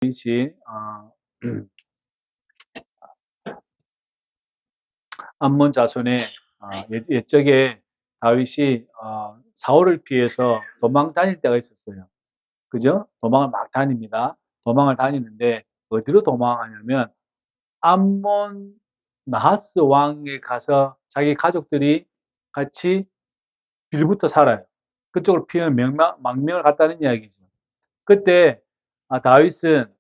다윗이 암몬 자손의 옛적에 다윗이 사울을 피해서 도망 다닐 때가 있었어요. 그죠? 도망을 막 다닙니다. 도망을 다니는데 어디로 도망하냐면 암몬 나하스 왕에 가서 자기 가족들이 같이 빌부터 살아요. 그쪽으로 피해 망명을 갔다는 이야기죠. 그때 다윗은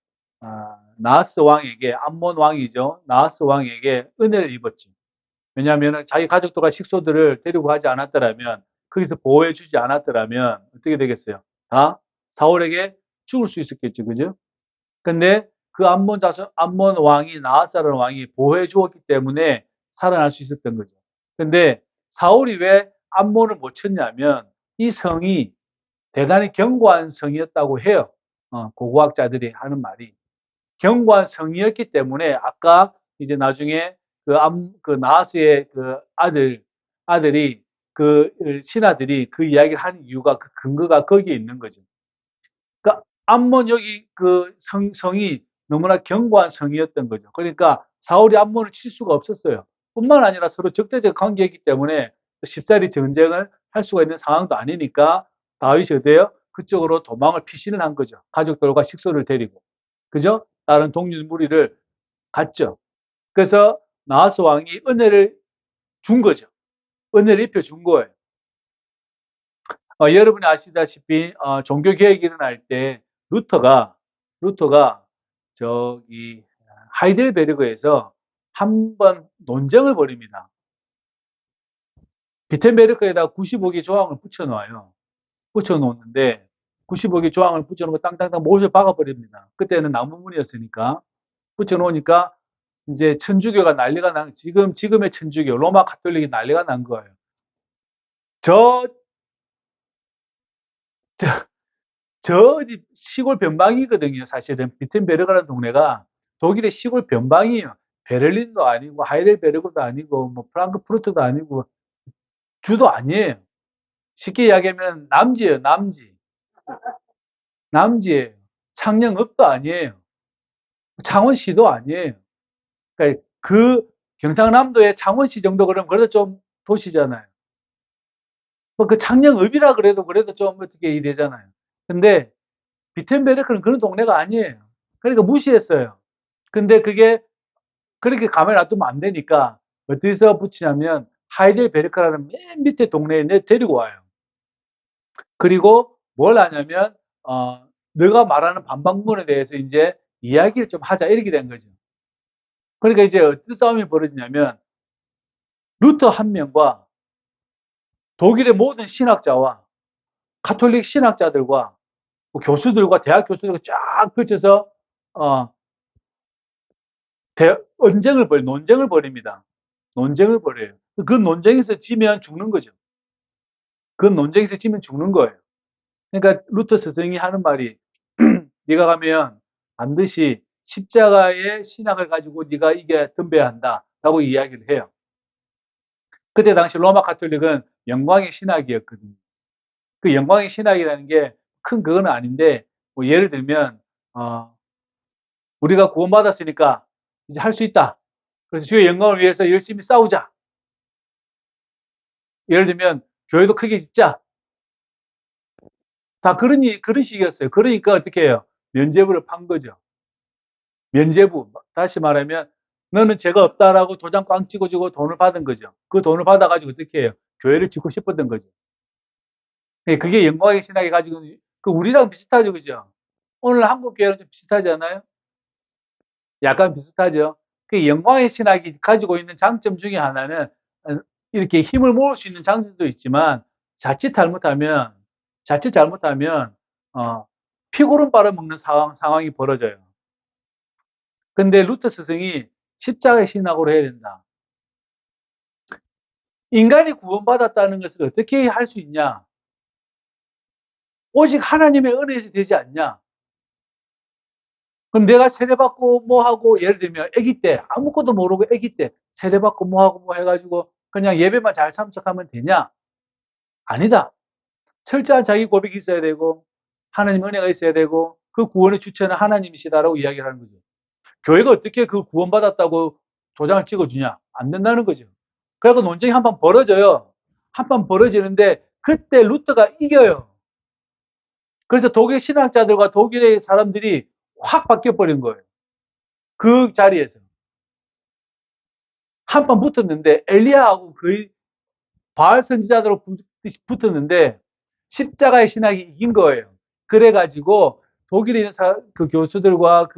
나하스 왕에게, 암몬 왕이죠. 나하스 왕에게 은혜를 입었죠. 왜냐하면 자기 가족들과 식소들을 데리고 가지 않았더라면, 거기서 보호해 주지 않았더라면 어떻게 되겠어요? 다 사울에게 죽을 수 있었겠죠. 그죠? 근데 그 암몬 왕이, 나하스라는 왕이 보호해 주었기 때문에 살아날 수 있었던 거죠. 근데 사울이 왜 암몬을 못 쳤냐면 이 성이 대단히 견고한 성이었다고 해요. 고고학자들이 하는 말이. 견고한 성이었기 때문에 아까 이제 나중에 그 나하스의 그 아들이 그 신하들이 그 이야기를 하는 이유가 그 근거가 거기에 있는 거죠. 그러니까 암몬 여기 그 성이 너무나 견고한 성이었던 거죠. 그러니까 사울이 암몬을 칠 수가 없었어요. 뿐만 아니라 서로 적대적 관계이기 때문에 쉽사리 전쟁을 할 수가 있는 상황도 아니니까 다윗이 어때요? 그쪽으로 도망을 피신을 한 거죠. 가족들과 식소를 데리고. 그죠? 다른 동료 무리를 갔죠. 그래서 나하스 왕이 은혜를 준 거죠. 은혜를 입혀 준 거예요. 여러분이 아시다시피 종교 개혁이 일어날 때 루터가 저기 하이델베르그에서 한 번 논쟁을 벌입니다. 비텐베르크에다 95개 조항을 붙여놓아요. 붙여놓는데 95개 조항을 붙여놓고 땅땅땅 못을 박아버립니다. 그때는 나무문이었으니까 붙여놓으니까 이제 천주교가 난리가 난, 지금의 천주교, 로마 가톨릭이 난리가 난 거예요. 저, 저, 저 시골 변방이거든요. 사실은 비텐베르크라는 동네가 독일의 시골 변방이에요. 베를린도 아니고 하이델베르크도 아니고 뭐 프랑크푸르트도 아니고 주도 아니에요. 쉽게 이야기하면 남지예요. 남지예요. 창녕읍도 아니에요. 창원시도 아니에요. 그러니까 그 경상남도의 창원시 정도 그러면 그래도 좀 도시잖아요. 그 창녕읍이라 그래도 좀 어떻게 이래잖아요. 근데 비텐베르크는 그런 동네가 아니에요. 그러니까 무시했어요. 근데 그게 그렇게 가만히 놔두면 안 되니까 어디서 붙이냐면 하이델베르크라는 맨 밑에 동네에 내 데리고 와요. 그리고 뭘 하냐면 너가 말하는 반박문에 대해서 이제 이야기를 좀 하자 이렇게 된 거죠. 그러니까 이제 어떤 싸움이 벌어지냐면 루터 한 명과 독일의 모든 신학자와 가톨릭 신학자들과 뭐 교수들과 대학 교수들과 쫙 펼쳐서 어, 논쟁을 벌입니다. 논쟁을 벌여요. 그 논쟁에서 지면 죽는 거죠. 그 논쟁에서 지면 죽는 거예요. 그러니까 루터 스승이 하는 말이 네가 가면 반드시 십자가의 신학을 가지고 네가 이게 덤벼야 한다라고 이야기를 해요. 그때 당시 로마 가톨릭은 영광의 신학이었거든요. 그 영광의 신학이라는 게 큰 그건 아닌데 뭐 예를 들면 우리가 구원받았으니까 이제 할 수 있다. 그래서 주의 영광을 위해서 열심히 싸우자. 예를 들면 교회도 크게 짓자. 다 그런 식이었어요. 그러니까 어떻게 해요? 면죄부를 판 거죠. 면죄부. 다시 말하면 너는 죄가 없다라고 도장 꽝 찍어주고 돈을 받은 거죠. 그 돈을 받아가지고 어떻게 해요? 교회를 짓고 싶었던 거죠. 그게 영광의 신학이 가지고 그 우리랑 비슷하죠, 그죠? 오늘 한국 교회랑 좀 비슷하지 않아요? 약간 비슷하죠. 그 영광의 신학이 가지고 있는 장점 중에 하나는 이렇게 힘을 모을 수 있는 장점도 있지만 자칫 잘못하면 자칫 잘못하면 피고름 빨아먹는 상황이 벌어져요. 근데 루터 스승이 십자가의 신학으로 해야 된다. 인간이 구원받았다는 것을 어떻게 할 수 있냐? 오직 하나님의 은혜에서 되지 않냐? 그럼 내가 세례받고 뭐 하고 예를 들면 아기 때 아무것도 모르고 아기 때 세례받고 뭐 하고 뭐 해가지고 그냥 예배만 잘 참석하면 되냐? 아니다. 철저한 자기 고백이 있어야 되고 하나님 은혜가 있어야 되고 그 구원의 주체는 하나님이시다라고 이야기를 하는 거죠. 교회가 어떻게 그 구원받았다고 도장을 찍어주냐? 안 된다는 거죠. 그래서 논쟁이 한 번 벌어져요. 한 번 벌어지는데 그때 루터가 이겨요. 그래서 독일 신학자들과 독일의 사람들이 확 바뀌어버린 거예요. 그 자리에서. 한 번 붙었는데 엘리야하고 거의 바알 선지자들로 붙었는데 십자가의 신학이 이긴 거예요. 그래가지고 독일의 그 교수들과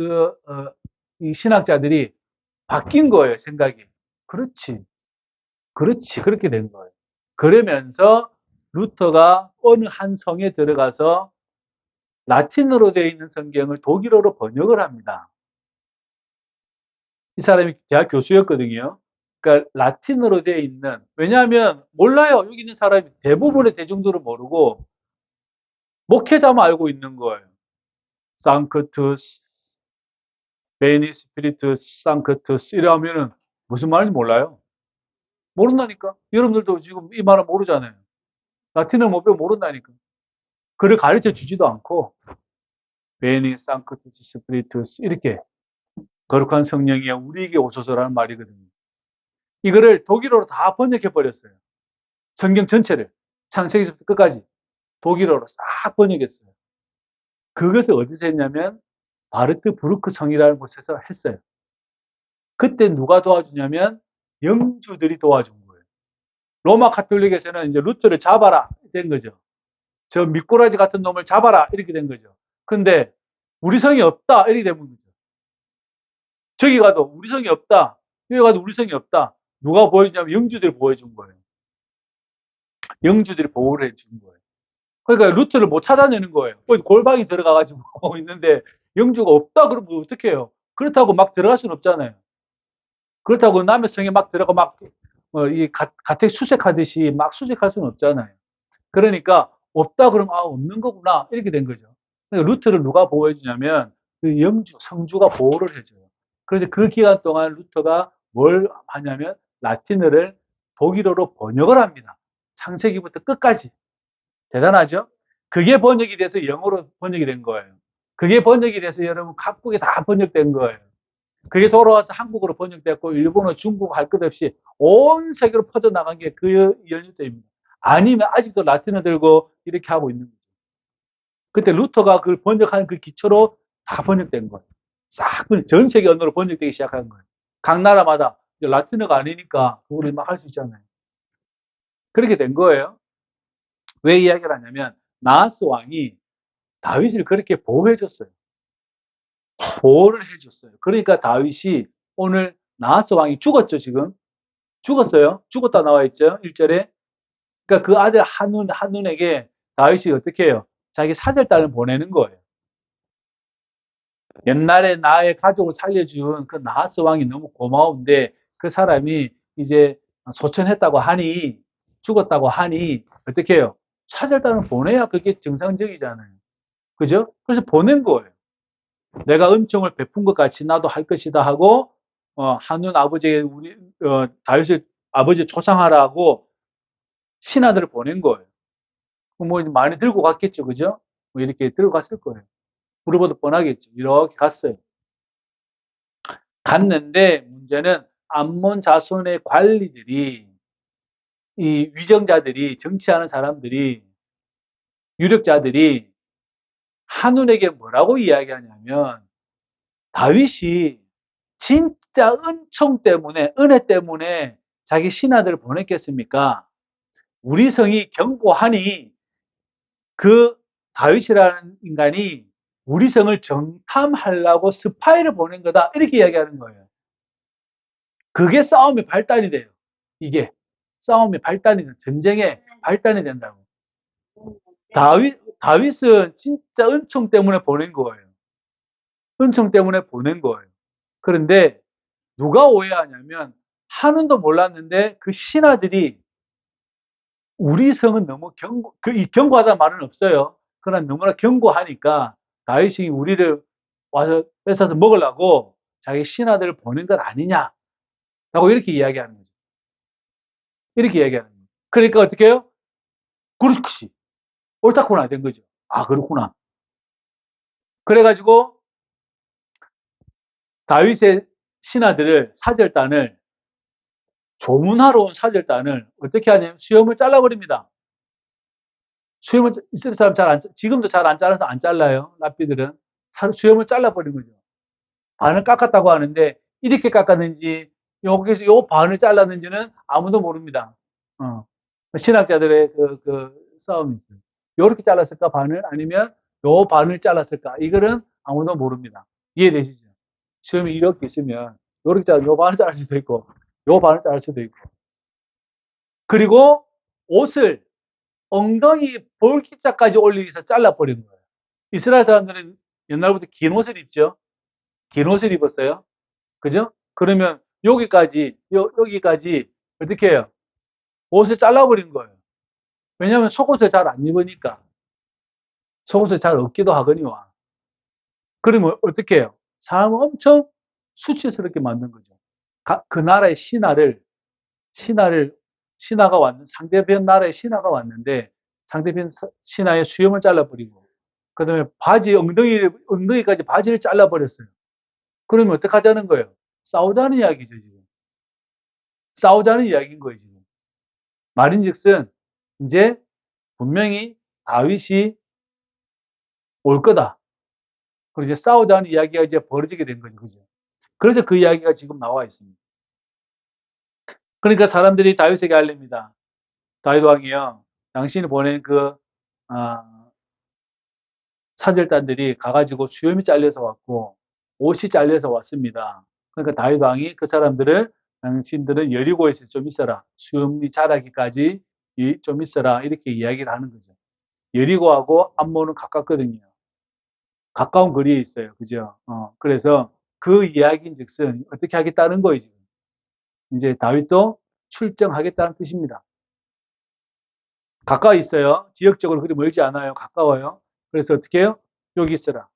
이 신학자들이 바뀐 거예요, 생각이. 그렇지. 그렇지. 그렇게 된 거예요. 그러면서 루터가 어느 한 성에 들어가서 라틴어로 되어 있는 성경을 독일어로 번역을 합니다. 이 사람이 대학 교수였거든요. 그러니까 라틴어로 되어 있는, 왜냐하면 몰라요. 여기 있는 사람이 대부분의 대중들은 모르고 목회자만 알고 있는 거예요. 상크투스, 베니 스피리투스, 상크투스 이러면은 무슨 말인지 몰라요. 모른다니까. 여러분들도 지금 이 말은 모르잖아요. 라틴어 못 배우면 모른다니까. 그를 가르쳐 주지도 않고 베니 상크투스 스피리투스 이렇게 거룩한 성령이여 우리에게 오소서라는 말이거든요. 이거를 독일어로 다 번역해 버렸어요. 성경 전체를 창세기부터 끝까지 독일어로 싹 번역했어요. 그것을 어디서 했냐면 바르트 부르크 성이라는 곳에서 했어요. 그때 누가 도와주냐면 영주들이 도와준 거예요. 로마 카톨릭에서는 이제 루터를 잡아라 된 거죠. 저 미꾸라지 같은 놈을 잡아라 이렇게 된 거죠. 근데 우리 성이 없다 이렇게 된 거죠. 저기 가도 우리 성이 없다. 여기 가도 우리 성이 없다. 누가 보여주냐면 영주들이 보여준 거예요. 영주들이 보호를 해준 거예요. 그러니까 루트를 못 찾아내는 거예요. 골방이 들어가가지고 있는데 영주가 없다 그러면 어떻게 해요? 그렇다고 막 들어갈 수는 없잖아요. 그렇다고 남의 성에 막 들어가 이 가택 수색하듯이 막 수색할 수는 없잖아요. 그러니까 없다 그러면 없는 거구나 이렇게 된 거죠. 그러니까 루트를 누가 보호해 주냐면 그 영주, 성주가 보호를 해줘요. 그래서 그 기간 동안 루터가 뭘 하냐면 라틴어를 독일어로 번역을 합니다. 창세기부터 끝까지. 대단하죠? 그게 번역이 돼서 영어로 번역이 된 거예요. 그게 번역이 돼서 여러분 각국에 다 번역된 거예요. 그게 돌아와서 한국어로 번역됐고 일본어, 중국어 할 것 없이 온 세계로 퍼져나간 게 그 연유 때입니다. 아니면 아직도 라틴어 들고 이렇게 하고 있는 거죠. 그때 루터가 그걸 번역한 그 기초로 다 번역된 거예요. 싹 전 세계 언어로 번역되기 시작한 거예요. 각 나라마다 라틴어가 아니니까 그걸 막 할 수 있잖아요. 그렇게 된 거예요. 왜 이야기를 하냐면 나하스 왕이 다윗을 그렇게 보호해 줬어요. 보호를 해줬어요. 그러니까 다윗이 오늘 나하스 왕이 죽었죠, 지금. 죽었어요. 죽었다 나와 있죠, 1절에. 그러니까 그 아들 한눈에게 다윗이 어떻게 해요? 자기 사절단을 보내는 거예요. 옛날에 나의 가족을 살려준 그 나하스 왕이 너무 고마운데 그 사람이 이제 소천했다고 하니, 죽었다고 하니 어떻게 해요? 사절단을 보내야 그게 정상적이잖아요. 그죠? 그래서 보낸 거예요. 내가 은총을 베푼 것 같이 나도 할 것이다 하고 한눈 아버지에게 다윗을 아버지 조상하라고 신하들을 보낸 거예요. 뭐 많이 들고 갔겠죠, 그죠? 뭐 이렇게 들고 갔을 거예요. 물어봐도 뻔하겠죠. 이렇게 갔어요. 갔는데 문제는 암몬 자손의 관리들이 이 위정자들이 정치하는 사람들이 유력자들이 한눈에게 뭐라고 이야기하냐면 다윗이 진짜 은총 때문에 은혜 때문에 자기 신하들을 보냈겠습니까? 우리 성이 견고하니 그 다윗이라는 인간이 우리 성을 정탐하려고 스파이를 보낸 거다 이렇게 이야기하는 거예요. 그게 싸움의 발단이 돼요. 이게 싸움의 발단이 돼요. 전쟁의 발단이 된다고. 다윗은 진짜 은총 때문에 보낸 거예요. 은총 때문에 보낸 거예요. 그런데 누가 오해하냐면 한운도 몰랐는데 그 신하들이 우리 성은 너무 이 견고하다는 말은 없어요. 그러나 너무나 견고하니까 다윗이 우리를 와서 뺏어서 먹으려고 자기 신하들을 보낸 것 아니냐. 라고 이렇게 이야기하는 거죠. 이렇게 이야기하는 거예요. 그러니까 어떻게 해요? 그렇지. 옳다구나 된 거죠. 아, 그렇구나. 그래가지고 다윗의 신하들을 사절단을 조문하러 온 사절단을 어떻게 하냐면 수염을 잘라버립니다. 수염을 이스라엘 사람 지금도 잘 안 잘라서 안 잘라요. 랍비들은 수염을 잘라버린 거죠. 반을 깎았다고 하는데 이렇게 깎았는지 여기서 요 반을 잘랐는지는 아무도 모릅니다. 어. 신학자들의 그 싸움이 있어요. 요렇게 잘랐을까 반을 아니면 요 반을 잘랐을까 이거는 아무도 모릅니다. 이해되시죠? 수염이 이렇게 있으면 요렇게 요 반을 자를 수도 있고 요 반을 자를 수도 있고 그리고 옷을 엉덩이 볼기자까지 올리기 위해서 잘라버린 거예요. 이스라엘 사람들은 옛날부터 긴 옷을 입죠. 긴 옷을 입었어요. 그죠? 그러면 여기까지 어떻게 해요? 옷을 잘라버린 거예요. 왜냐하면 속옷을 잘 안 입으니까. 속옷을 잘 없기도 하거니와. 그러면 어떻게 해요? 사람을 엄청 수치스럽게 만든 거죠. 그 나라의 신하를, 상대편 나라의 신하가 왔는데, 상대편 신하의 수염을 잘라버리고, 그 다음에 엉덩이까지 바지를 잘라버렸어요. 그러면 어떡하자는 거예요? 싸우자는 이야기죠, 지금. 싸우자는 이야기인 거예요, 지금. 말인즉슨, 이제 분명히 다윗이 올 거다. 그리고 이제 싸우자는 이야기가 이제 벌어지게 된 거죠, 그죠? 그래서 그 이야기가 지금 나와 있습니다. 그러니까 사람들이 다윗에게 알립니다. 다윗 왕이요, 당신이 보낸 아, 사절단들이 가가지고 수염이 잘려서 왔고, 옷이 잘려서 왔습니다. 그러니까 다윗 왕이 그 사람들을 당신들은 여리고에서 좀 있어라. 수염이 자라기까지 좀 있어라. 이렇게 이야기를 하는 거죠. 여리고하고 암몬은 가깝거든요. 가까운 거리에 있어요. 그죠? 그래서 그 이야기인 즉슨 어떻게 하겠다는 거예요, 지금. 이제 다윗도 출정하겠다는 뜻입니다. 가까이 있어요. 지역적으로 그리 멀지 않아요. 가까워요. 그래서 어떻게 해요? 여기 있어라.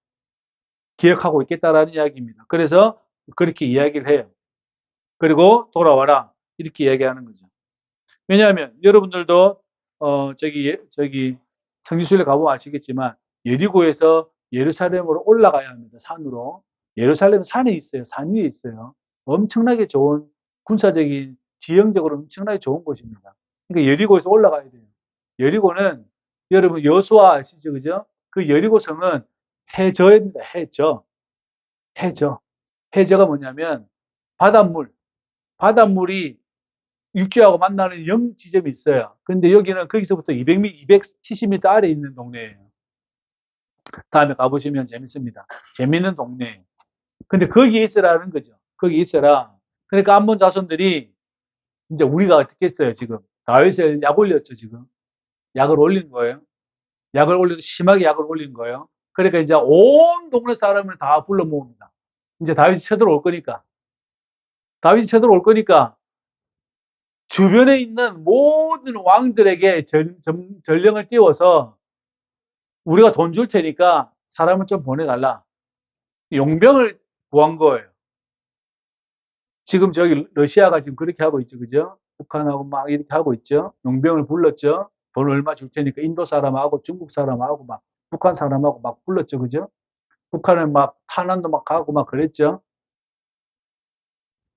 기억하고 있겠다라는 이야기입니다. 그래서 그렇게 이야기를 해요. 그리고 돌아와라. 이렇게 이야기하는 거죠. 왜냐하면 여러분들도 저기 성지순례 가보면 아시겠지만 여리고에서 예루살렘으로 올라가야 합니다. 산으로. 예루살렘 산에 있어요. 산 위에 있어요. 엄청나게 좋은 군사적인 지형적으로 엄청나게 좋은 곳입니다. 그러니까 여리고에서 올라가야 돼요. 여리고는 여러분 여수와 아시죠, 그죠? 그 여리고 성은 해저입니다. 해저. 해저가 뭐냐면 바닷물이 육지하고 만나는 영 지점이 있어요. 근데 여기는 거기서부터 200m, 270m 아래에 있는 동네예요. 다음에 가보시면 재밌습니다. 재밌는 동네예요. 근데 거기에 있으라는 거죠. 거기에 있어라. 그러니까 암몬 자손들이 이제 우리가 어떻게 했어요, 지금? 다윗을 약 올렸죠, 지금. 약을 올린 거예요. 약을 올려도 심하게 약을 올린 거예요. 그러니까 이제 온 동네 사람을 다 불러 모읍니다. 이제 다윗이 쳐들어올 거니까. 다윗이 쳐들어올 거니까 주변에 있는 모든 왕들에게 전령을 띄워서 우리가 돈 줄 테니까 사람을 좀 보내달라. 용병을 구한 거예요. 지금 저기 러시아가 지금 그렇게 하고 있죠. 그죠? 북한하고 막 이렇게 하고 있죠. 용병을 불렀죠. 돈 얼마 줄 테니까 인도 사람하고 중국 사람하고 막 북한 사람하고 막 불렀죠. 그죠? 북한은 막 탄환도 막 가고 막 그랬죠.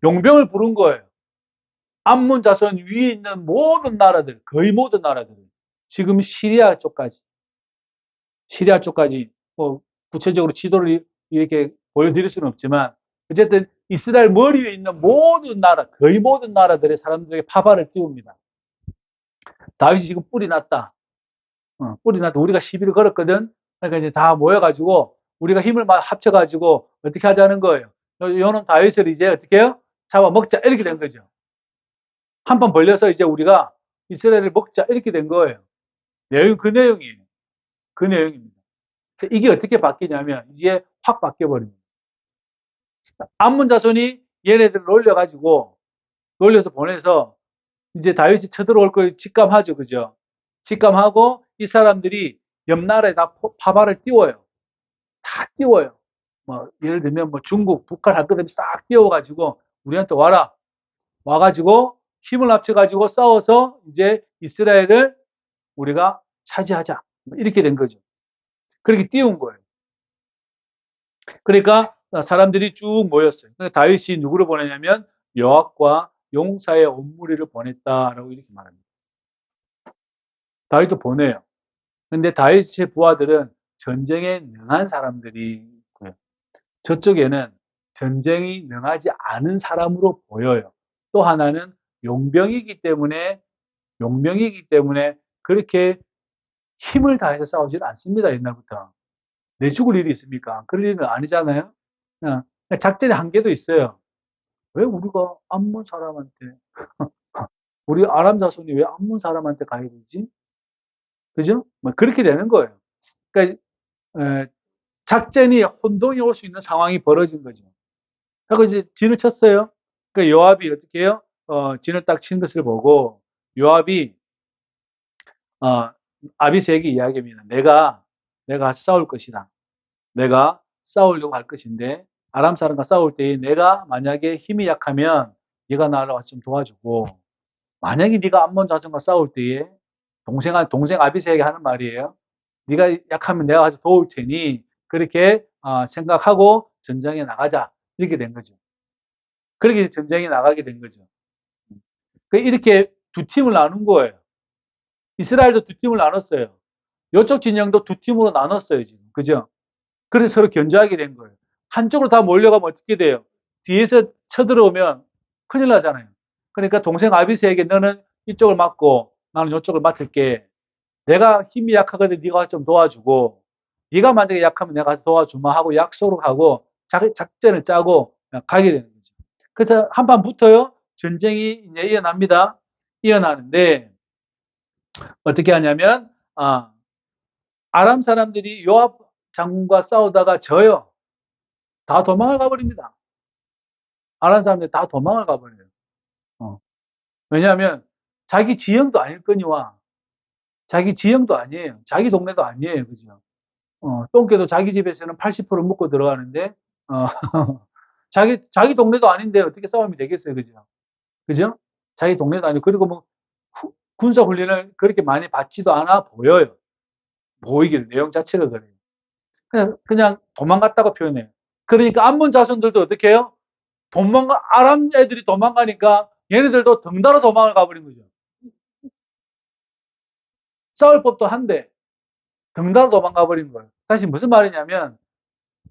용병을 부른 거예요. 암몬 자손 위에 있는 모든 나라들, 거의 모든 나라들, 지금 시리아 쪽까지 뭐 구체적으로 지도를 이렇게 보여드릴 수는 없지만 어쨌든 이스라엘 머리 위에 있는 모든 나라, 거의 모든 나라들의 사람들에게 파발을 띄웁니다. 다윗이 지금 뿔이 났다. 뿔이 났다. 우리가 시비를 걸었거든. 그러니까 이제 다 모여가지고 우리가 힘을 합쳐가지고 어떻게 하자는 거예요. 요놈 다윗을 이제 어떻게 해요? 잡아먹자 이렇게 된 거죠. 한 번 벌려서 이제 우리가 이스라엘을 먹자 이렇게 된 거예요. 그 내용이에요. 그 내용입니다. 이게 어떻게 바뀌냐면 이제 확 바뀌어버립니다. 암몬 자손이 얘네들을 놀려서 보내서 이제 다윗이 쳐들어올 걸 직감하죠. 그죠? 직감하고 이 사람들이 옆 나라에 다 파발을 띄워요. 다 띄워요. 뭐 예를 들면 뭐 중국, 북한 할 것 없이 싹 띄워가지고 우리한테 와라. 와가지고 힘을 합쳐가지고 싸워서 이제 이스라엘을 우리가 차지하자. 이렇게 된 거죠. 그렇게 띄운 거예요. 그러니까 사람들이 쭉 모였어요. 그러니까 다윗이 누구를 보내냐면 요압과 용사의 온 무리를 보냈다라고 이렇게 말합니다. 다윗도 보내요. 근데 다윗의 부하들은 전쟁에 능한 사람들이고요. 저쪽에는 전쟁이 능하지 않은 사람으로 보여요. 또 하나는 용병이기 때문에 그렇게 힘을 다해서 싸우지는 않습니다. 옛날부터. 내 죽을 일이 있습니까? 그럴 일은 아니잖아요. 그냥 작전의 한계도 있어요. 왜 우리가 암몬 사람한테 우리 아람 자손이 왜 암몬 사람한테 가야 되지? 그죠? 뭐 그렇게 되는 거예요. 그러니까 작전이 혼동이 올 수 있는 상황이 벌어진 거죠. 하고 이제 진을 쳤어요. 그 요압이 어떻게 해요? 진을 딱 친 것을 보고 요압이 어, 아비새에게 이야기합니다. 내가 싸울 것이다. 내가 싸우려고 할 것인데 아람 사람과 싸울 때에 내가 만약에 힘이 약하면 네가 나를 와서 좀 도와주고 만약에 네가 암몬 자손과 싸울 때에 동생 아비새에게 하는 말이에요. 네가 약하면 내가 가서 도울 테니 그렇게 생각하고 전쟁에 나가자 이렇게 된 거죠. 그렇게 전쟁에 나가게 된 거죠. 이렇게 두 팀을 나눈 거예요. 이스라엘도 두 팀을 나눴어요. 이쪽 진영도 두 팀으로 나눴어요, 지금. 그죠? 그래서 서로 견제하게 된 거예요. 한쪽으로 다 몰려가면 어떻게 돼요? 뒤에서 쳐들어오면 큰일 나잖아요. 그러니까 동생 아비스에게 너는 이쪽을 맡고 나는 이쪽을 맡을게. 내가 힘이 약하거든 네가 좀 도와주고 네가 만약에 약하면 내가 도와주마 하고 약속을 하고 작전을 짜고 가게 되는 거죠. 그래서 한판 붙어요. 전쟁이 이제 이어납니다. 이어나는데 어떻게 하냐면 아람 사람들이 요압 장군과 싸우다가 져요. 다 도망을 가버립니다. 아람 사람들이 다 도망을 가버려요. 어. 왜냐하면 자기 지형도 아닐거니와 자기 지형도 아니에요. 자기 동네도 아니에요. 그죠? 똥개도 자기 집에서는 80% 묵고 들어가는데 어, 자기 동네도 아닌데 어떻게 싸움이 되겠어요. 그죠? 그죠? 자기 동네도 아니고 그리고 뭐 군사 훈련을 그렇게 많이 받지도 않아 보여요. 보이길 내용 자체가 그래요. 그냥 도망갔다고 표현해요. 그러니까 암몬 자손들도 어떻게 해요? 아람 애들이 도망가니까 얘네들도 덩달아 도망을 가버린 거죠. 싸울 법도 한데 덩달아 도망가 버린 거예요. 다시 무슨 말이냐면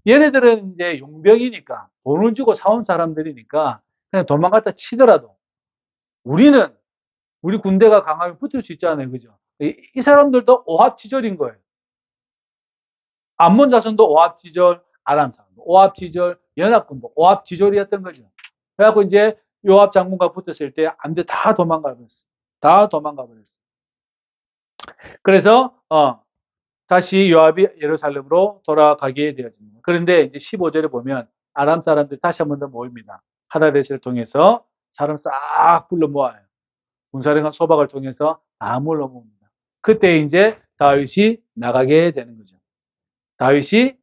얘네들은 이제 용병이니까 돈을 주고 사온 사람들이니까 그냥 도망갔다 치더라도 우리는 우리 군대가 강하면 붙을 수 있잖아요. 그죠? 이 사람들도 오합지졸인 거예요. 암몬 자손도 오합지졸, 아람 사람도 오합지졸, 연합군도 오합지졸이었던 거죠. 그래갖고 이제 요압 장군과 붙었을 때 안 돼 다 도망가 버렸어. 다 도망가 버렸어. 그래서 다시 요압이 예루살렘으로 돌아가게 되어집니다. 그런데 이제 15절에 보면 아람 사람들 다시 한 번 더 모입니다. 하다데스를 통해서 사람 싹 불러 모아요. 군사령관 소박을 통해서 다 몰러 모읍니다. 그때 이제 다윗이 나가게 되는 거죠. 다윗이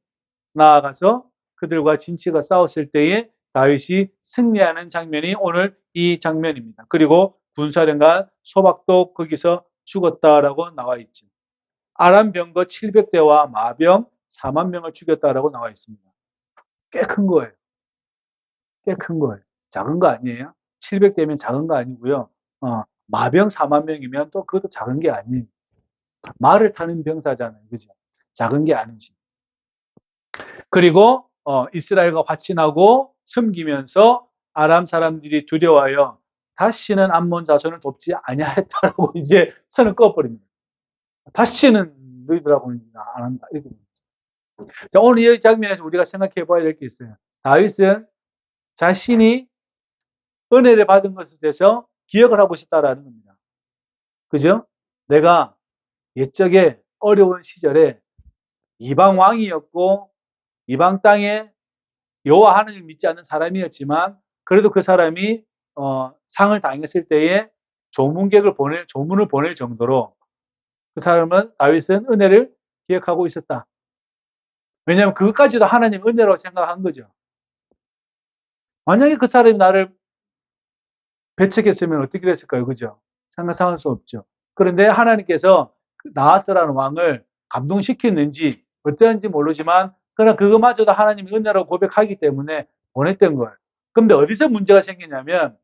나아가서 그들과 진치가 싸웠을 때에 다윗이 승리하는 장면이 오늘 이 장면입니다. 그리고 군사령관 소박도 거기서 죽었다라고 나와 있죠. 아람 병거 700대와 마병 4만 명을 죽였다라고 나와 있습니다. 꽤 큰 거예요. 꽤 큰 거예요. 작은 거 아니에요? 700대면 작은 거 아니고요. 마병 4만 명이면 또 그것도 작은 게 아니에요. 말을 타는 병사잖아요. 그죠? 작은 게 아니지. 그리고 이스라엘과 화친하고 섬기면서 아람 사람들이 두려워하여 다시는 암몬 자손을 돕지 아니하였다라고 이제 선을 꺼버립니다. 다시는 너희들하고는 안 한다. 이렇게. 자, 오늘 이 장면에서 우리가 생각해 봐야 될 게 있어요. 다윗은 자신이 은혜를 받은 것에 대해서 기억을 하고 싶다라는 겁니다. 그죠? 내가 옛적에 어려운 시절에 이방 왕이었고 이방 땅에 여호와 하나님을 믿지 않는 사람이었지만 그래도 그 사람이 상을 당했을 때에 조문을 보낼 정도로 그 사람은 다윗은 은혜를 기억하고 있었다. 왜냐하면 그것까지도 하나님 은혜라고 생각한 거죠. 만약에 그 사람이 나를 배척했으면 어떻게 됐을까요? 그죠? 상상할 수 없죠. 그런데 하나님께서 나하스라는 왕을 감동시켰는지 어떠한지 모르지만 그러나 그거마저도 하나님이 은혜라고 고백하기 때문에 보냈던 거예요. 그런데 어디서 문제가 생기냐면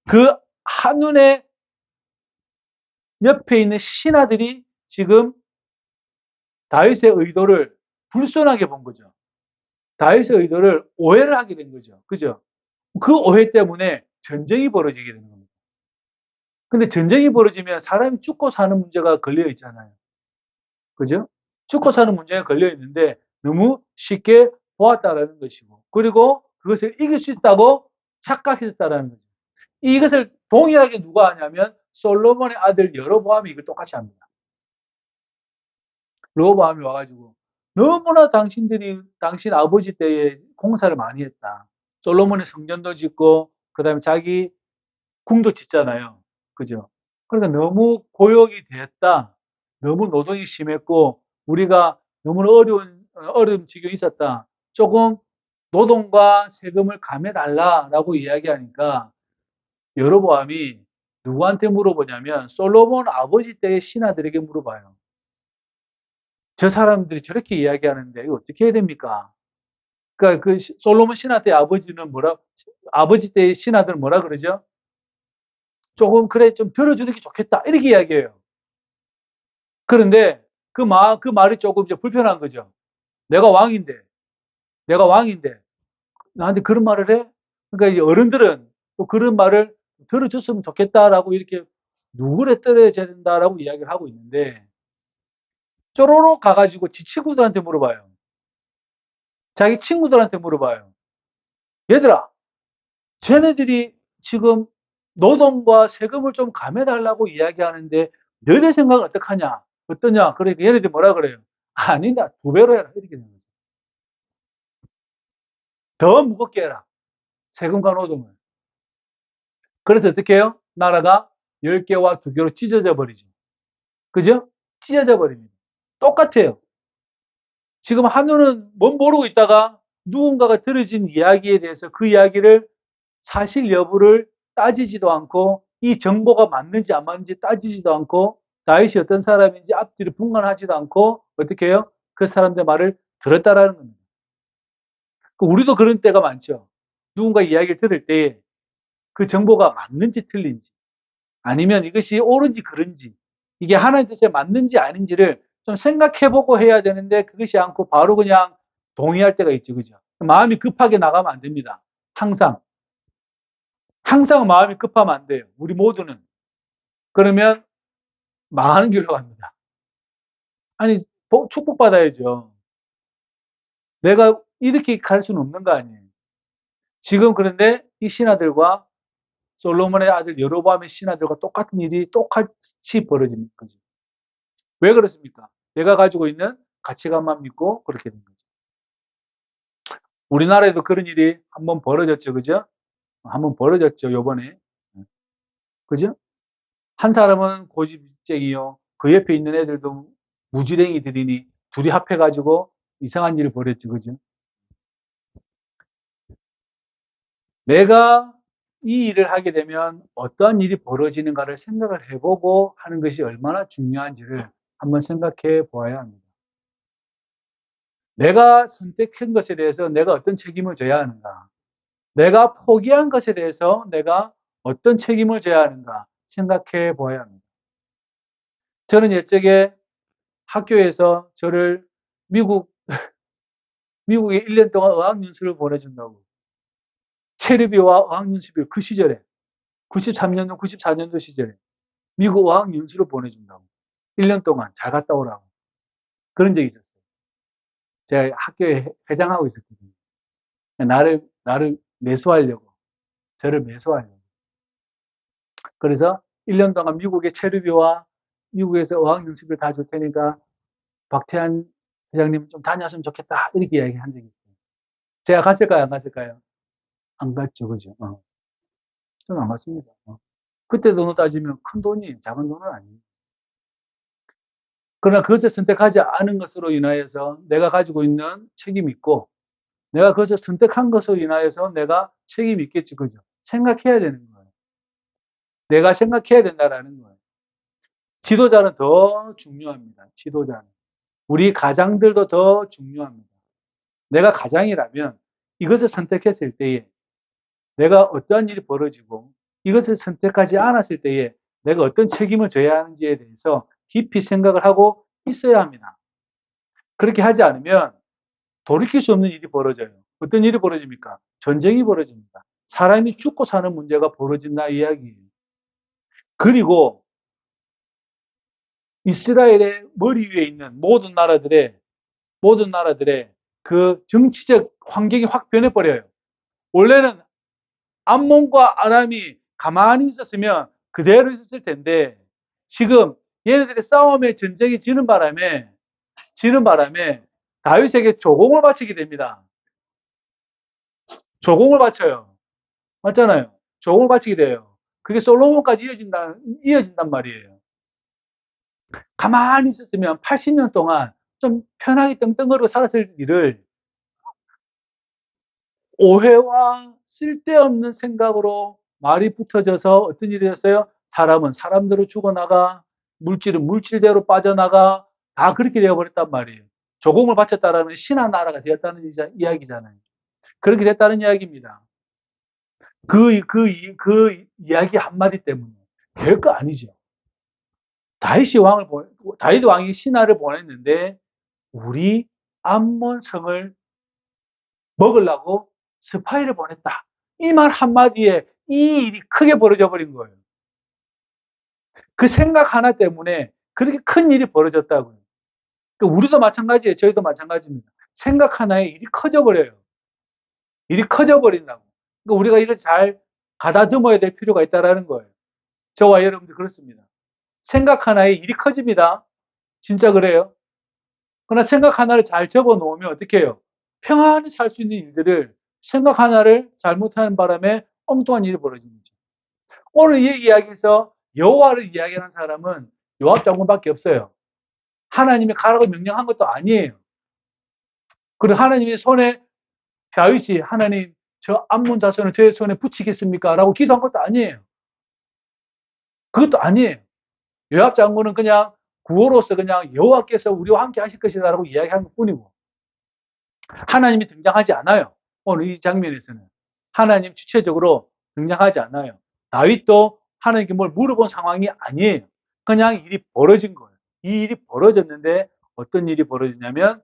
그 한눈에 옆에 있는 신하들이 지금 다윗의 의도를 불손하게 본 거죠. 다윗의 의도를 오해를 하게 된 거죠. 그죠? 그 오해 때문에 전쟁이 벌어지게 되는 겁니다. 근데 전쟁이 벌어지면 사람이 죽고 사는 문제가 걸려 있잖아요. 그죠? 죽고 사는 문제가 걸려 있는데 너무 쉽게 보았다라는 것이고, 그리고 그것을 이길 수 있다고 착각했다라는 거죠. 이것을 동일하게 누가 하냐면 솔로몬의 아들 여로보암이 이걸 똑같이 합니다. 여로보암이 와가지고 너무나 당신 아버지 때에 공사를 많이 했다. 솔로몬의 성전도 짓고 그다음에 자기 궁도 짓잖아요. 그죠? 그러니까 너무 고역이 됐다. 너무 노동이 심했고 우리가 너무나 어려운 지경이 있었다. 조금 노동과 세금을 감해달라라고 이야기하니까 여로보암이 누구한테 물어보냐면 솔로몬 아버지 때의 신하들에게 물어봐요. 저 사람들이 저렇게 이야기하는데 이거 어떻게 해야 됩니까? 그러니까 그 솔로몬 신하 때 아버지 때의 신하들은 뭐라 그러죠? 조금 그래 좀 들어주는 게 좋겠다 이렇게 이야기해요. 그런데 그 말이 조금 이제 불편한 거죠. 내가 왕인데, 내가 왕인데 나한테 그런 말을 해? 그러니까 어른들은 또 그런 말을 들어줬으면 좋겠다라고 이렇게 누구를 떨어져야 된다라고 이야기를 하고 있는데 쪼로록 가가지고 지 친구들한테 물어봐요. 자기 친구들한테 물어봐요. 얘들아, 쟤네들이 지금 노동과 세금을 좀 감해달라고 이야기하는데 너희들 생각은 어떡하냐? 어떠냐? 그러니까 얘네들이 뭐라 그래요? 아니다. 2배로 해라. 이렇게 되는 거죠. 더 무겁게 해라. 세금과 노동을. 그래서 어떻게 해요? 나라가 10개와 2개로 찢어져 버리죠. 그죠? 찢어져 버립니다. 똑같아요. 지금 한우는 뭔 모르고 있다가 누군가가 들어진 이야기에 대해서 그 이야기를 사실 여부를 따지지도 않고 이 정보가 맞는지 안 맞는지 따지지도 않고 다윗이 어떤 사람인지 앞뒤를 분간하지도 않고 어떻게 해요? 그 사람들 말을 들었다라는 겁니다. 우리도 그런 때가 많죠. 누군가 이야기를 들을 때 그 정보가 맞는지 틀린지 아니면 이것이 옳은지 그른지 이게 하나님 뜻에 맞는지 아닌지를 좀 생각해보고 해야 되는데 그것이 않고 바로 그냥 동의할 때가 있죠. 그죠? 마음이 급하게 나가면 안 됩니다. 항상. 항상 마음이 급하면 안 돼요. 우리 모두는. 그러면 망하는 길로 갑니다. 아니, 축복받아야죠. 내가 이렇게 갈 수는 없는 거 아니에요. 지금 그런데 이 신하들과 솔로몬의 아들 여로보암의 신하들과 똑같은 일이 똑같이 벌어지는 거죠. 왜 그렇습니까? 내가 가지고 있는 가치관만 믿고 그렇게 된 거죠. 우리나라에도 그런 일이 한번 벌어졌죠. 그죠? 한번 벌어졌죠. 요번에. 그죠? 한 사람은 고집쟁이요. 그 옆에 있는 애들도 무지랭이들이니 둘이 합해가지고 이상한 일을 벌였죠. 그죠? 내가 이 일을 하게 되면 어떠한 일이 벌어지는가를 생각을 해보고 하는 것이 얼마나 중요한지를 한번 생각해 보아야 합니다. 내가 선택한 것에 대해서 내가 어떤 책임을 져야 하는가? 내가 포기한 것에 대해서 내가 어떤 책임을 져야 하는가 생각해 보아야 합니다. 저는 옛적에 학교에서 저를 미국에 1년 동안 어학연수를 보내준다고. 체류비와 어학연수비 그 시절에 93년도, 94년도 시절에 미국 어학연수를 보내준다고. 1년 동안 잘 갔다 오라고. 그런 적이 있었어요. 제가 학교에 회장하고 있었거든요. 나를 매수하려고. 저를 매수하려고. 그래서 1년 동안 미국의 체류비와 미국에서 어학연수비를 다 줄 테니까 박태환 회장님 좀 다녔으면 좋겠다. 이렇게 이야기한 적이 있어요. 제가 갔을까요? 안 갔을까요? 안 갔죠. 그죠? 저는 안 갔습니다. 그때 돈으로 따지면 큰 돈이 작은 돈은 아니에요. 그러나 그것을 선택하지 않은 것으로 인하여서 내가 가지고 있는 책임이 있고 내가 그것을 선택한 것으로 인하여서 내가 책임이 있겠지. 그죠? 생각해야 되는 거예요. 내가 생각해야 된다라는 거예요. 지도자는 더 중요합니다. 지도자는. 우리 가장들도 더 중요합니다. 내가 가장이라면 이것을 선택했을 때에 내가 어떠한 일이 벌어지고 이것을 선택하지 않았을 때에 내가 어떤 책임을 져야 하는지에 대해서 깊이 생각을 하고 있어야 합니다. 그렇게 하지 않으면 돌이킬 수 없는 일이 벌어져요. 어떤 일이 벌어집니까? 전쟁이 벌어집니다. 사람이 죽고 사는 문제가 벌어진다 이야기예요. 그리고 이스라엘의 머리 위에 있는 모든 나라들의 그 정치적 환경이 확 변해버려요. 원래는 암몬과 아람이 가만히 있었으면 그대로 있었을 텐데 지금 얘네들의 싸움에 전쟁이 지는 바람에 다윗에게 조공을 바치게 됩니다. 조공을 바쳐요. 맞잖아요. 조공을 바치게 돼요. 그게 솔로몬까지 이어진단 말이에요. 가만히 있었으면 80년 동안 좀 편하게 떵떵거리고 살았을 일을 오해와 쓸데없는 생각으로 말이 붙어져서 어떤 일이 됐어요? 사람은 사람대로 죽어나가, 물질은 물질대로 빠져나가, 다 그렇게 되어버렸단 말이에요. 조공을 바쳤다라는 신한 나라가 되었다는 이야기잖아요. 그렇게 됐다는 이야기입니다. 그 이야기 한마디 때문에 별거 아니죠. 다윗 왕이 신하를 보냈는데 우리 암몬 성을 먹으려고 스파이를 보냈다. 이 말 한마디에 이 일이 크게 벌어져 버린 거예요. 그 생각 하나 때문에 그렇게 큰 일이 벌어졌다고요. 그러니까 우리도 마찬가지예요. 저희도 마찬가지입니다. 생각 하나에 일이 커져 버려요. 일이 커져 버린다고. 그러니까 우리가 이걸 잘 가다듬어야 될 필요가 있다라는 거예요. 저와 여러분들 그렇습니다. 생각 하나에 일이 커집니다. 진짜 그래요. 그러나 생각 하나를 잘 접어 놓으면 어떻게 해요? 평안히 살 수 있는 일들을 생각 하나를 잘못하는 바람에 엉뚱한 일이 벌어지는 거죠. 오늘 이 이야기에서 여호와를 이야기하는 사람은 요압 장군밖에 없어요. 하나님이 가라고 명령한 것도 아니에요. 그리고 하나님의 손에 다윗이 하나님 저 암몬 자손을 저의 손에 붙이겠습니까? 라고 기도한 것도 아니에요. 그것도 아니에요. 요압 장군은 그냥 구호로서 그냥 여호와께서 우리와 함께 하실 것이다라고 이야기한 것뿐이고 하나님이 등장하지 않아요. 오늘 이 장면에서는 하나님 주체적으로 등장하지 않아요. 다윗도 하나님께 뭘 물어본 상황이 아니에요. 그냥 일이 벌어진 거예요. 이 일이 벌어졌는데 어떤 일이 벌어지냐면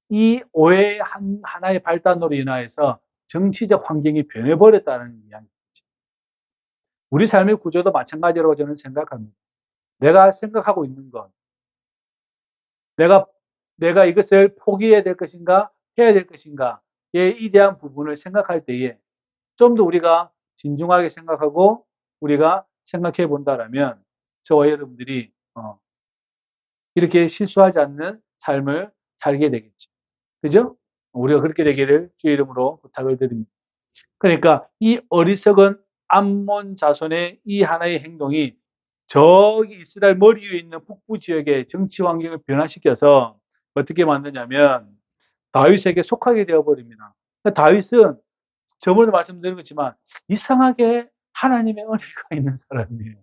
이 오해의 하나의 발단으로 인하여서 정치적 환경이 변해버렸다는 이야기죠. 우리 삶의 구조도 마찬가지라고 저는 생각합니다. 내가 생각하고 있는 것, 내가 이것을 포기해야 될 것인가, 해야 될 것인가에 대한 부분을 생각할 때에 좀 더 우리가 진중하게 생각하고 우리가 생각해 본다라면 저와 여러분들이 이렇게 실수하지 않는 삶을 살게 되겠죠. 그죠? 우리가 그렇게 되기를 주의 이름으로 부탁을 드립니다. 그러니까 이 어리석은 암몬 자손의 이 하나의 행동이 저기 이스라엘 머리 위에 있는 북부 지역의 정치 환경을 변화시켜서 어떻게 만드냐면 다윗에게 속하게 되어버립니다. 그러니까 다윗은 저번에 말씀드린 것지만 이상하게 하나님의 은혜가 있는 사람이에요.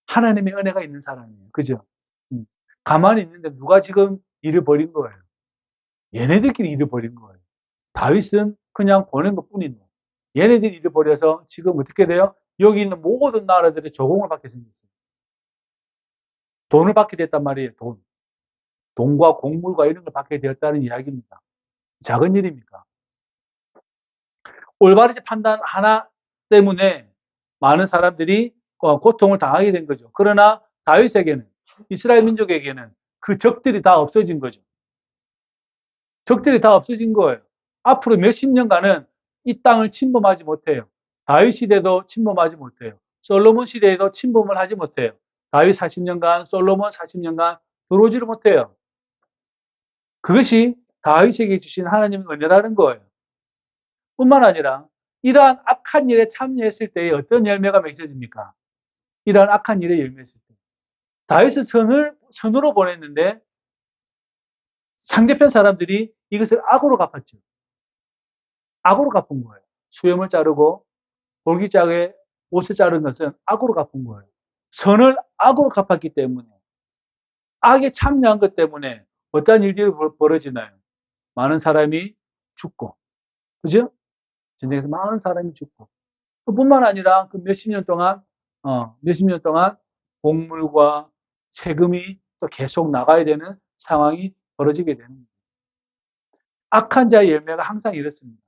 하나님의 은혜가 있는 사람이에요. 그죠? 가만히 있는데 누가 지금 일을 벌인 거예요. 얘네들끼리 일을 벌인 거예요. 다윗은 그냥 보낸 것 뿐인데 얘네들이 일을 벌여서 지금 어떻게 돼요? 여기 있는 모든 나라들의 조공을 받게 생겼어요. 돈을 받게 됐단 말이에요. 돈과 곡물과 이런 걸 받게 되었다는 이야기입니다. 작은 일입니까? 올바르지 판단 하나 때문에 많은 사람들이 고통을 당하게 된 거죠. 그러나 다윗에게는 이스라엘 민족에게는 그 적들이 다 없어진 거죠. 적들이 다 없어진 거예요. 앞으로 몇십 년간은 이 땅을 침범하지 못해요. 다윗 시대도 침범하지 못해요. 솔로몬 시대에도 침범을 하지 못해요. 다윗 40년간, 솔로몬 40년간 들어오지를 못해요. 그것이 다윗에게 주신 하나님의 은혜라는 거예요. 뿐만 아니라 이러한 악한 일에 참여했을 때에 어떤 열매가 맺혀집니까? 이러한 악한 일에 열매했을 때. 다윗은 선으로 보냈는데 상대편 사람들이 이것을 악으로 갚았죠. 악으로 갚은 거예요. 수염을 자르고 볼기짝에 옷을 자른 것은 악으로 갚은 거예요. 선을 악으로 갚았기 때문에 악에 참여한 것 때문에 어떤 일들이 벌어지나요? 많은 사람이 죽고, 그죠? 전쟁에서 많은 사람이 죽고, 뿐만 아니라 그 몇십 년 동안 곡물과 세금이 또 계속 나가야 되는 상황이 벌어지게 되는 거예요. 악한 자의 열매가 항상 이렇습니다.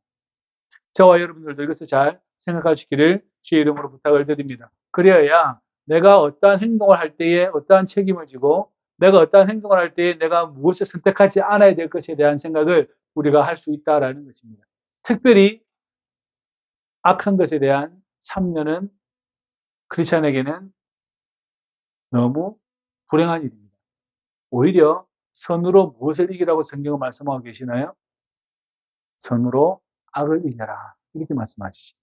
저와 여러분들도 이것을 잘 생각하시기를 주의 이름으로 부탁을 드립니다. 그래야 내가 어떠한 행동을 할 때에 어떠한 책임을 지고 내가 어떠한 행동을 할 때에 내가 무엇을 선택하지 않아야 될 것에 대한 생각을 우리가 할 수 있다라는 것입니다. 특별히 악한 것에 대한 참여는 크리스천에게는 너무 불행한 일입니다. 오히려 선으로 무엇을 이기라고 성경은 말씀하고 계시나요? 선으로 악을 이겨라. 이렇게 말씀하시죠.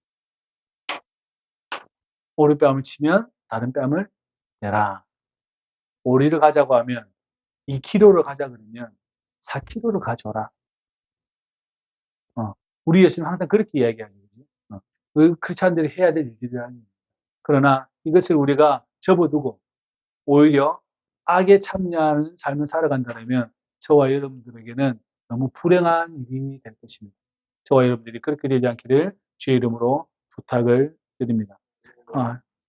오른뺨을 치면 다른 뺨을 내라. 오리를 가자고 하면 2kg를 가자 그러면 4kg를 가져라. 우리 예수님 항상 그렇게 이야기하죠. 그 크리스찬들이 해야 될 일들이라는. 그러나 이것을 우리가 접어두고 오히려 악에 참여하는 삶을 살아간다면 저와 여러분들에게는 너무 불행한 일이 될 것입니다. 저와 여러분들이 그렇게 되지 않기를 주의 이름으로 부탁을 드립니다.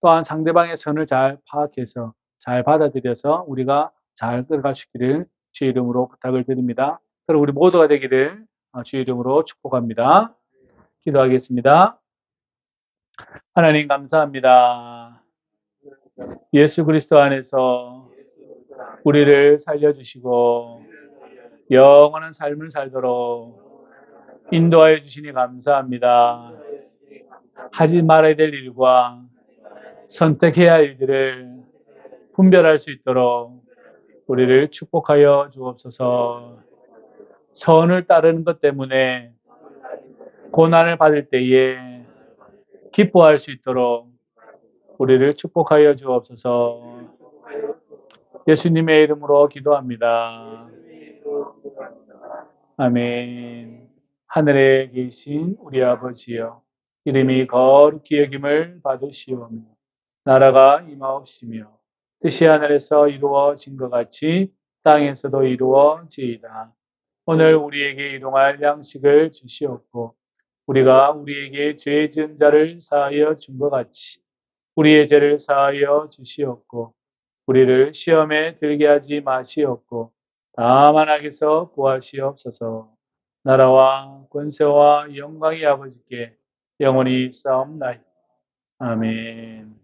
또한 상대방의 선을 잘 파악해서 잘 받아들여서 우리가 잘 끌어갈 수 있기를 주의 이름으로 부탁을 드립니다. 그럼 우리 모두가 되기를 주의 이름으로 축복합니다. 기도하겠습니다. 하나님 감사합니다. 예수 그리스도 안에서 우리를 살려주시고 영원한 삶을 살도록 인도하여 주시니 감사합니다. 하지 말아야 될 일과 선택해야 할 일들을 분별할 수 있도록 우리를 축복하여 주옵소서. 선을 따르는 것 때문에 고난을 받을 때에 기뻐할 수 있도록 우리를 축복하여 주옵소서. 예수님의 이름으로 기도합니다. 아멘. 하늘에 계신 우리 아버지여, 이름이 거룩히 여김을 받으시오며 나라가 임하옵시며 뜻이 하늘에서 이루어진 것 같이 땅에서도 이루어지이다. 오늘 우리에게 일용할 양식을 주시옵고 우리가 우리에게 죄 지은 자를 사하여 준 것 같이 우리의 죄를 사하여 주시옵고 우리를 시험에 들게 하지 마시옵고 다만 악에서 구하시옵소서. 나라와 권세와 영광이 아버지께 영원히 싸움나이다. 아멘.